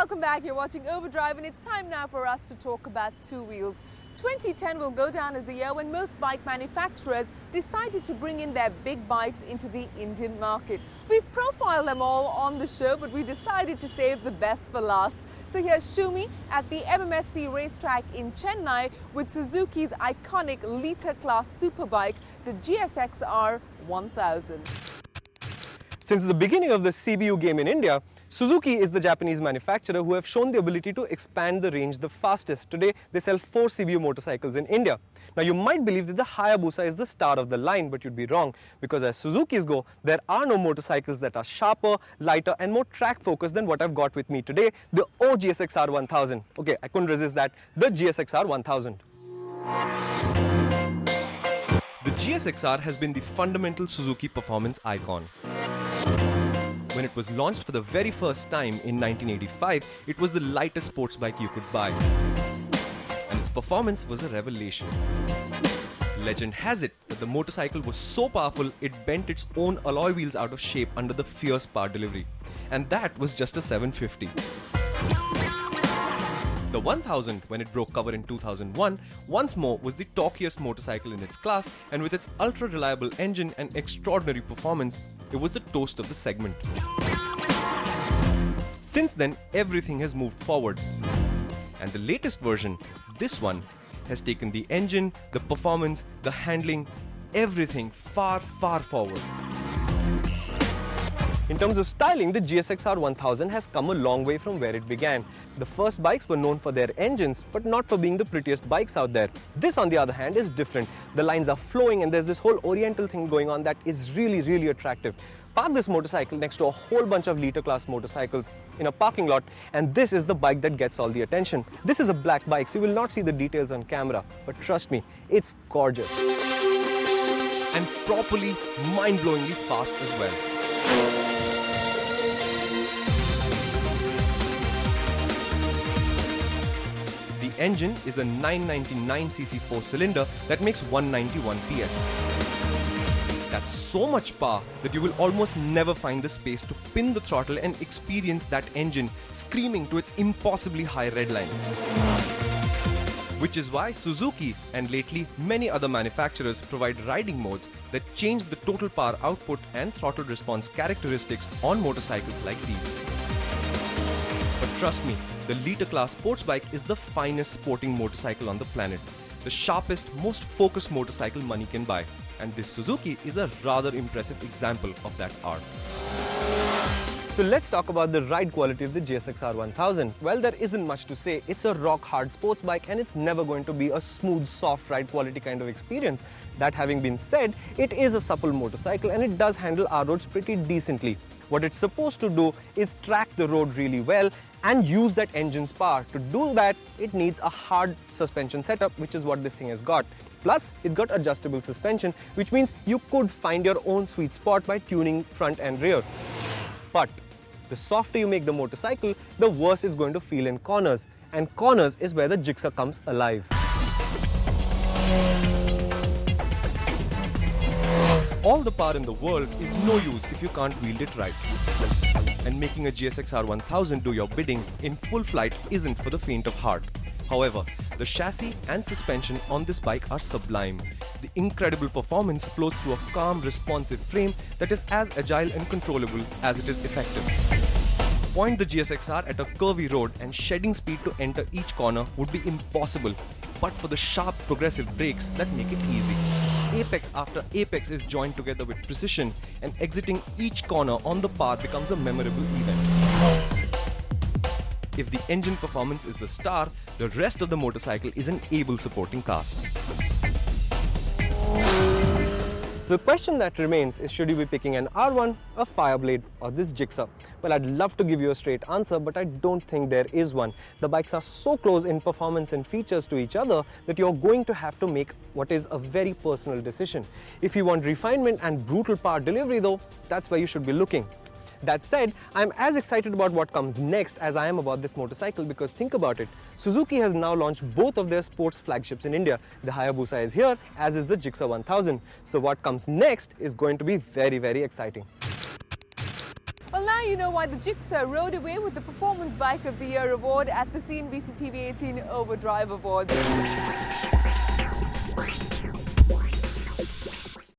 Welcome back. You're watching Overdrive, and it's time now for us to talk about two wheels. 2010 will go down as the year when most bike manufacturers decided to bring in their big bikes into the Indian market. We've profiled them all on the show, but we decided to save the best for last. So here's Shumi at the MMSC racetrack in Chennai with Suzuki's iconic liter class superbike, the GSX-R 1000. Since the beginning of the CBU game in India, Suzuki is the Japanese manufacturer who have shown the ability to expand the range the fastest. Today, they sell 4 CBU motorcycles in India. Now, you might believe that the Hayabusa is the star of the line, but you'd be wrong, because as Suzuki's go, there are no motorcycles that are sharper, lighter and more track-focused than what I've got with me today, the GSX-R 1000. Okay, I couldn't resist that, the GSX-R 1000. The GSX-R has been the fundamental Suzuki performance icon. When it was launched for the very first time in 1985, it was the lightest sports bike you could buy. And its performance was a revelation. Legend has it that the motorcycle was so powerful it bent its own alloy wheels out of shape under the fierce power delivery. And that was just a 750. The 1000, when it broke cover in 2001, once more was the torquiest motorcycle in its class, and with its ultra-reliable engine and extraordinary performance, it was the toast of the segment. Since then, everything has moved forward. And the latest version, this one, has taken the engine, the performance, the handling, everything far, far forward. In terms of styling, the GSX-R 1000 has come a long way from where it began. The first bikes were known for their engines, but not for being the prettiest bikes out there. This, on the other hand, is different. The lines are flowing and there's this whole oriental thing going on that is really, really attractive. Park this motorcycle next to a whole bunch of liter class motorcycles in a parking lot, and this is the bike that gets all the attention. This is a black bike, so you will not see the details on camera, but trust me, it's gorgeous. And properly, mind-blowingly fast as well. The engine is a 999cc 4-cylinder that makes 191 PS. That's so much power that you will almost never find the space to pin the throttle and experience that engine screaming to its impossibly high redline. Which is why Suzuki and lately many other manufacturers provide riding modes that change the total power output and throttle response characteristics on motorcycles like these. But trust me, the liter class sports bike is the finest sporting motorcycle on the planet. The sharpest, most focused motorcycle money can buy. And this Suzuki is a rather impressive example of that art. So let's talk about the ride quality of the GSX-R 1000. Well, there isn't much to say. It's a rock-hard sports bike and it's never going to be a smooth, soft ride quality kind of experience. That having been said, it is a supple motorcycle and it does handle our roads pretty decently. What it's supposed to do is track the road really well and use that engine's power. To do that, it needs a hard suspension setup, which is what this thing has got. Plus, it's got adjustable suspension, which means you could find your own sweet spot by tuning front and rear. But the softer you make the motorcycle, the worse it's going to feel in corners. And corners is where the Gixxer comes alive. All the power in the world is no use if you can't wield it right. And making a GSX-R 1000 do your bidding in full flight isn't for the faint of heart. However, the chassis and suspension on this bike are sublime. The incredible performance flows through a calm, responsive frame that is as agile and controllable as it is effective. Point the GSX-R at a curvy road and shedding speed to enter each corner would be impossible, but for the sharp, progressive brakes that make it easy. Apex after apex is joined together with precision, and exiting each corner on the par becomes a memorable event. If the engine performance is the star, the rest of the motorcycle is an able supporting cast. The question that remains is, should you be picking an R1, a Fireblade or this Gixxer? Well, I'd love to give you a straight answer, but I don't think there is one. The bikes are so close in performance and features to each other that you're going to have to make what is a very personal decision. If you want refinement and brutal power delivery though, that's where you should be looking. That said, I'm as excited about what comes next as I am about this motorcycle, because think about it. Suzuki has now launched both of their sports flagships in India. The Hayabusa is here, as is the Gixxer 1000. So what comes next is going to be very, very exciting. Well, now you know why the Gixxer rode away with the Performance Bike of the Year award at the CNBC TV 18 Overdrive Awards.